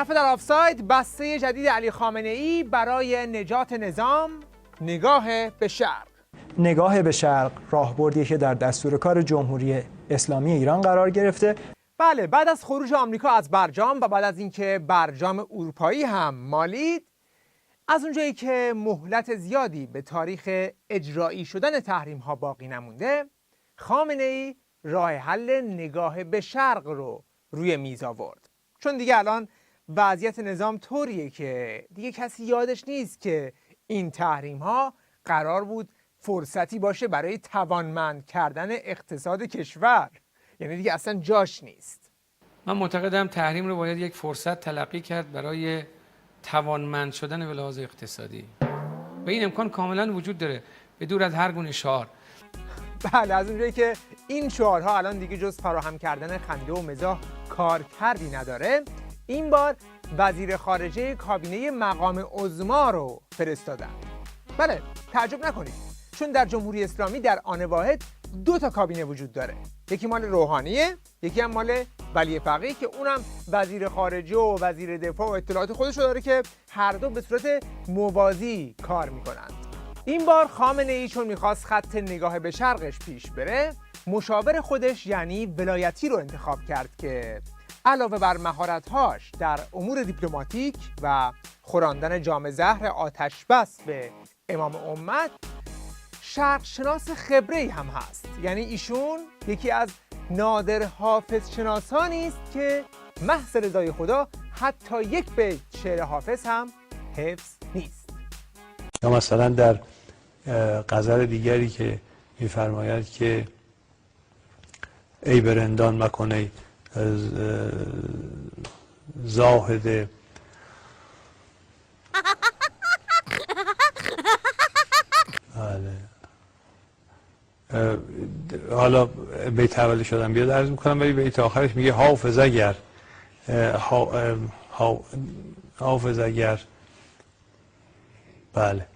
دفعه در آفساید، بسته جدید علی خامنه‌ای برای نجات نظام، نگاه به شرق. نگاه به شرق راهبردیه که در دستور کار جمهوری اسلامی ایران قرار گرفته. بله، بعد از خروج آمریکا از برجام و بعد از اینکه برجام اروپایی هم مالید، از اونجایی که مهلت زیادی به تاریخ اجرایی شدن تحریم ها باقی نمونده، خامنه‌ای راه حل نگاه به شرق رو روی میز آورد. چون دیگه الان وضعیت نظام طوریه که دیگه کسی یادش نیست که این تحریم ها قرار بود فرصتی باشه برای توانمند کردن اقتصاد کشور. یعنی دیگه اصلا جاش نیست. من معتقدم تحریم رو باید یک فرصت تلقی کرد برای توانمند شدن به لحاظ اقتصادی و این امکان کاملا وجود داره به دور از هر گونه شعار. بله، از اونجایی که این شعارها الان دیگه جز فراهم کردن خنده و مزاح کار کردی نداره، این بار وزیر خارجه کابینه مقام عظما رو فرستادن. بله، تعجب نکنید، چون در جمهوری اسلامی در آن واحد 2 تا کابینه وجود داره. یکی مال روحانیه، یکی هم مال ولی فقیه که اونم وزیر خارجه و وزیر دفاع و اطلاعات خودش رو داره که هر دو به صورت موازی کار میکنند. این بار خامنه‌ای چون میخواست خط نگاه به شرقش پیش بره، مشاور خودش یعنی ولایتی رو انتخاب کرد که علاوه بر مهارت‌هاش در امور دیپلماتیک و خوراندن جام زهر آتش بس به امام امت، شرق شناس خبره‌ای هم هست. یعنی ایشون یکی از نادر حافظ شناسانی است که محض رضای خدا حتی یک بیت شعر حافظ هم حفظ نیست. یا مثلا در غزل دیگری که می‌فرماید که ای برندان مکن ای زاهد حالا بیت اولی شدم بیاد عرض میکنم، ولی بیت آخرش میگه حافظ اگر حافظ اگر. بله،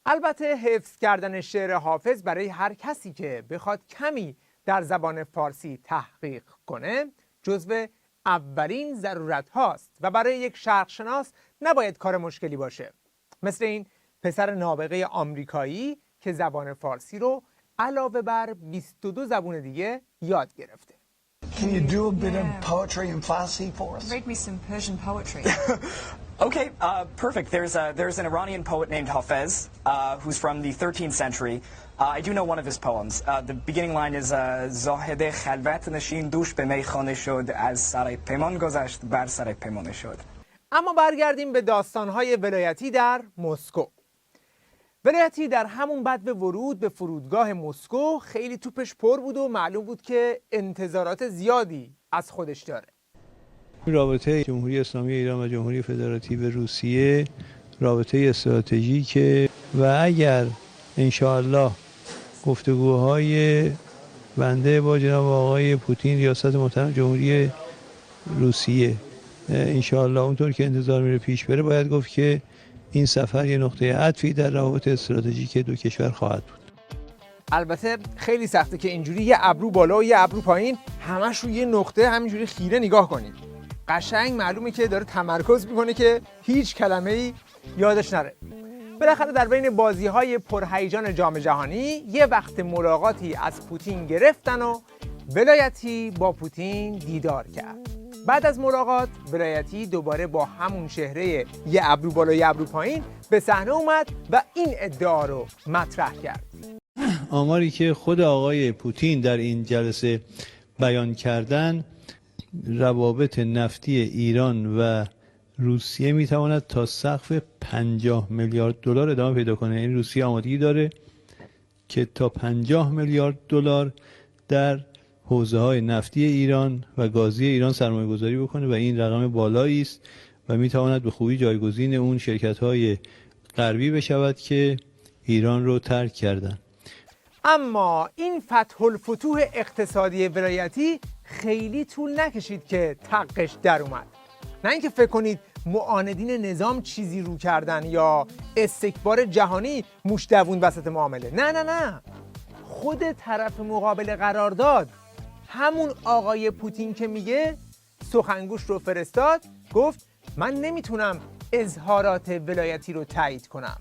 البته حفظ کردن شعر حافظ برای هر کسی که بخواد کمی در زبان فارسی تحقیق کنه جزو اولین ضرورت هاست و برای یک شرق شناس نباید کار مشکلی باشه. مثل این پسر نابغه آمریکایی که زبان فارسی رو علاوه بر 22 زبون دیگه یاد گرفته. Can you do a bit of poetry in Farsi for us? Read me some Persian poetry. Okay, perfect. There's an Iranian poet named Hafez, who's from the 13th century. I do know one of his poems. The beginning line is Zahede khalvat nashin doush be meykhane shod az saray peyman gozasht bar saray peymane shod. اما برگردیم به داستان‌های ولایتی در مسکو. ولایتی در همون بعد به ورود به فرودگاه مسکو خیلی توپش پر بود و معلوم بود که انتظارات زیادی از خودش داره. رابطه جمهوری اسلامی ایران و جمهوری فدراتیو روسیه رابطه استراتژیکه و اگر انشاءالله گفتگوهای بنده با جناب آقای پوتین ریاست محترم جمهوری روسیه انشاءالله اونطور که انتظار میره پیش بره، باید گفت که این سفر یه نقطه عطفی در روابط استراتژیک دو کشور خواهد بود. البته خیلی سخته که اینجوری یه ابرو بالا و یه ابرو پایین همش رو یه نقطه همینجوری خیره نگاه کنید. قشنگ معلومه که داره تمرکز میکنه که هیچ کلمه‌ای یادش نره. بالاخره در بین بازی‌های پرهیجان جام جهانی یه وقت ملاقاتی از پوتین گرفتن و ولایتی با پوتین دیدار کرد. بعد از ملاقات ولایتی دوباره با همون چهره یه ابرو بالا یه ابرو پایین به صحنه اومد و این ادعا رو مطرح کرد. آماری که خود آقای پوتین در این جلسه بیان کردن، روابط نفتی ایران و روسیه میتواند تا سقف 50 میلیارد دلار ادامه پیدا کنه. این روسیه آمادگی داره که تا 50 میلیارد دلار در حوزه‌های نفتی ایران و گازی ایران سرمایه‌گذاری بکنه و این رقم بالایی است و میتواند به خوبی جایگزین اون شرکت‌های غربی بشود که ایران رو ترک کردن. اما این فتح الفتوح اقتصادی ولایتی خیلی طول نکشید که تقش در اومد. نه اینکه فکر کنید معاندین نظام چیزی رو کردن یا استکبار جهانی موش دوون وسط معامله. نه، خود طرف مقابل قرارداد، همون آقای پوتین که میگه سخنگوش رو فرستاد، گفت من نمیتونم اظهارات ولایتی رو تایید کنم.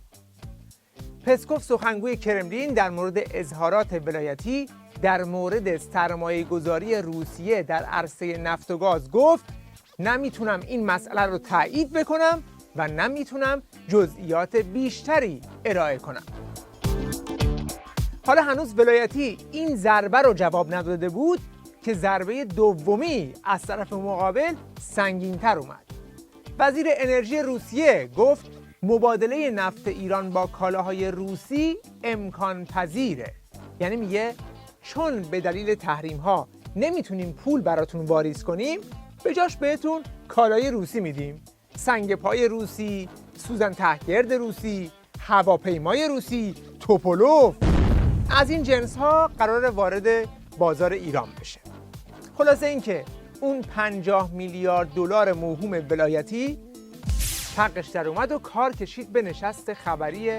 پسکوف سخنگوی کرملین در مورد اظهارات ولایتی در مورد سرمایه‌گذاری روسیه در عرصه نفت و گاز گفت نمیتونم این مسئله رو تایید بکنم و نمیتونم جزئیات بیشتری ارائه کنم. حالا هنوز ولایتی این ضربه رو جواب نداده بود که ضربه دومی از طرف مقابل سنگین‌تر اومد. وزیر انرژی روسیه گفت مبادله نفت ایران با کالاهای روسی امکان پذیره. یعنی میگه چون به دلیل تحریم ها نمیتونیم پول براتون واریز کنیم، به جاش بهتون کالای روسی میدیم. سنگ پای روسی، سوزن تهگرد روسی، هواپیمای روسی، توپولوف، از این جنس ها قرار وارد بازار ایران بشه. خلاصه اینکه اون 50 میلیارد دلار موهوم ولایتی حقش در اومد و کار کشید به نشست خبری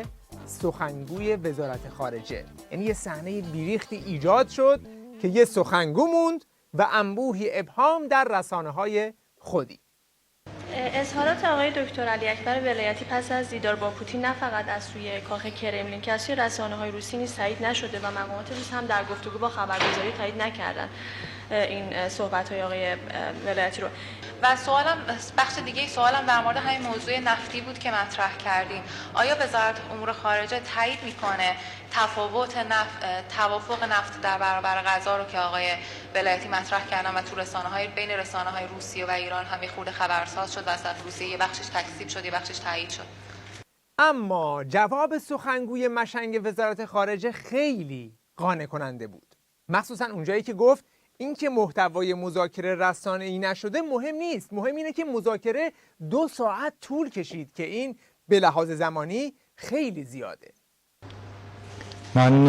سخنگوی وزارت خارجه. یعنی یه صحنه بیریختی ایجاد شد که یه سخنگو موند و انبوهی ابهام در رسانه‌های خودی. اظهارات آقای دکتر علی اکبر ولایتی پس از دیدار با پوتین نه فقط از سوی کاخ کرملین که از سوی رسانه‌های روسی نیز تایید نشده و مقامات روس هم در گفتگو با خبرگزاری تایید نکردن این صحبت‌های آقای ولایتی رو. و سوالم بخش دیگه سوالم در مورد همین موضوع نفتی بود که مطرح کردیم. آیا وزارت امور خارجه تایید میکنه توافق نفت در برابر غذا رو که آقای ولایتی مطرح کردن و تو بین رسانه‌های روسیه و ایران هم خورده خبرساز شد و از روسیه یه بخشش تکذیب شد یه بخشش تایید شد؟ اما جواب سخنگوی مشنگ وزارت خارجه خیلی قانع کننده بود، مخصوصا اونجایی که گفت اینکه محتوای مذاکره رسانه‌ای نشده مهم نیست، مهم اینه که مذاکره 2 ساعت طول کشید که این به لحاظ زمانی خیلی زیاده. من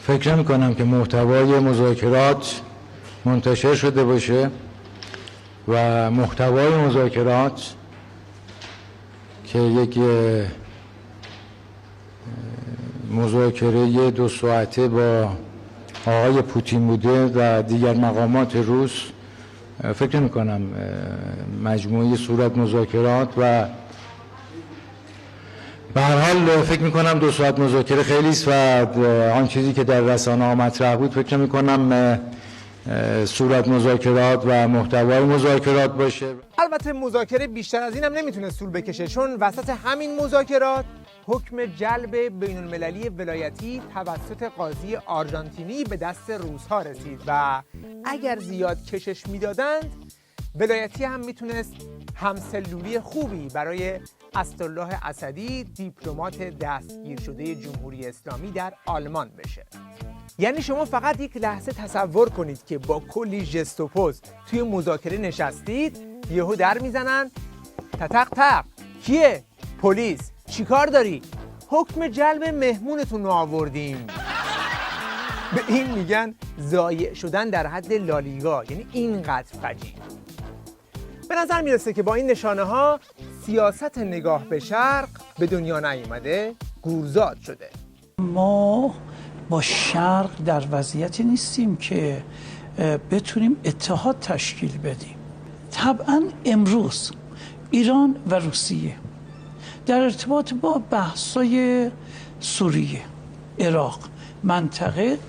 فکر می‌کنم که محتوای مذاکرات منتشر شده باشه و محتوای مذاکرات که یک مذاکره 2 ساعته با آقای پوتین بوده و دیگر مقامات روس، فکر می‌کنم مجموعه صورت مذاکرات و به هر حال فکر می‌کنم 2 ساعت مذاکره خیلی است و آن چیزی که در رسانه‌ها مطرح بود فکر می‌کنم صورت مذاکرات و محتوای مذاکرات باشه. البته مذاکره بیشتر از این هم نمیتونه طول بکشه، چون وسط همین مذاکرات حکم جلب بین المللی ولایتی توسط قاضی آرژانتینی به دست روس‌ها رسید و اگر زیاد کشش میدادند ولایتی هم میتونست همسلولی خوبی برای اسدالله اسدی، دیپلمات دستگیر شده جمهوری اسلامی در آلمان بشه. یعنی شما فقط یک لحظه تصور کنید که با کلی ژست و پوز توی مذاکره نشستید، یهو در میزنن تق تق، کیه؟ پلیس. چیکار داری؟ حکم جلب مهمونتون رو آوردیم. به این میگن ضایع شدن در حد لالیگا، یعنی اینقدر فجیع. به نظر میرسه که با این نشانه ها سیاست نگاه به شرق به دنیا نیامده، گورزاد شده. ما با شرق در وضعیتی نیستیم که بتونیم اتحاد تشکیل بدیم. طبعا امروز ایران و روسیه در ارتباط با بحث‌های سوریه، عراق، منطقه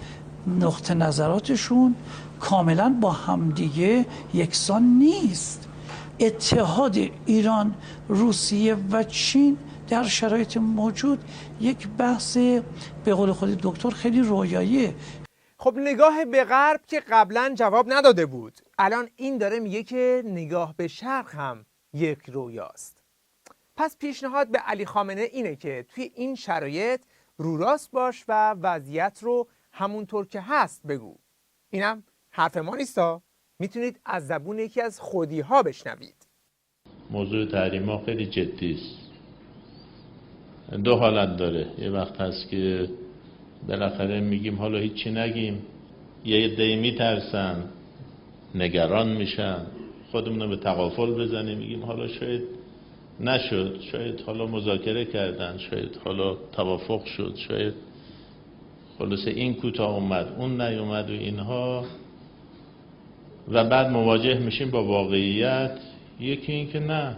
نقطه نظراتشون کاملا با همدیگه یکسان نیست. اتحاد ایران، روسیه و چین در شرایط موجود یک بحث به قول خود دکتر خیلی رویاییه. خب نگاه به غرب که قبلا جواب نداده بود، الان این داره میگه که نگاه به شرق هم یک رویاست. پس پیشنهاد به علی خامنه اینه که توی این شرایط رو راست باش و وضعیت رو همونطور که هست بگو. اینم حرف ما نیستا، میتونید از زبون یکی از خودی ها بشنوید. موضوع تحریم ها خیلی جدی است. 2 حالت داره. یه وقت هست که بالاخره میگیم حالا هیچی نگیم، یه عده‌ای میترسن، نگران میشن، خودمون رو به تغافل بزنیم، میگیم حالا شاید نشد، شاید حالا مذاکره کردن، شاید حالا توافق شد، شاید خلاصه این کوتاه اومد اون نیومد و اینها، و بعد مواجه میشیم با واقعیت یکی این که نه،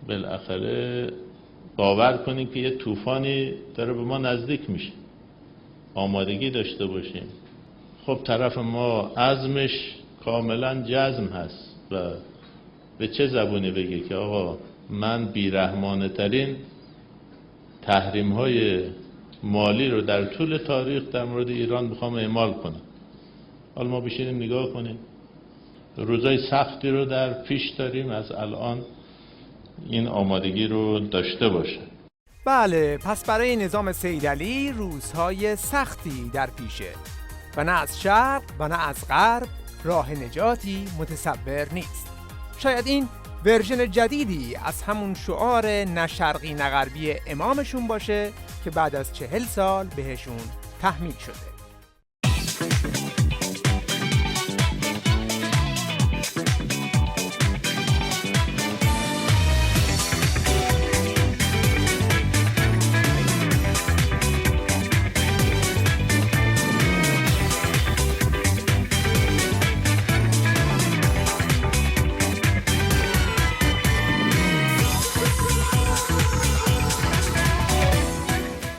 بالاخره باور کنیم که یه طوفانی داره به ما نزدیک میشه، آمادگی داشته باشیم. خب طرف ما عزمش کاملا جزم هست و به چه زبونی بگه که آقا من بیرحمانه ترین تحریم های مالی رو در طول تاریخ در مورد ایران میخوام اعمال کنم. حالا ما بشینیم نگاه کنیم، روزای سختی رو در پیش داریم، از الان این آمادگی رو داشته باشه. بله، پس برای نظام سیدعلی روزهای سختی در پیشه و نه از شرق و نه از غرب راه نجاتی متصور نیست. شاید این ورژن جدیدی از همون شعار نه شرقی نه غربی امامشون باشه که بعد از 40 سال بهشون تحمیل شده.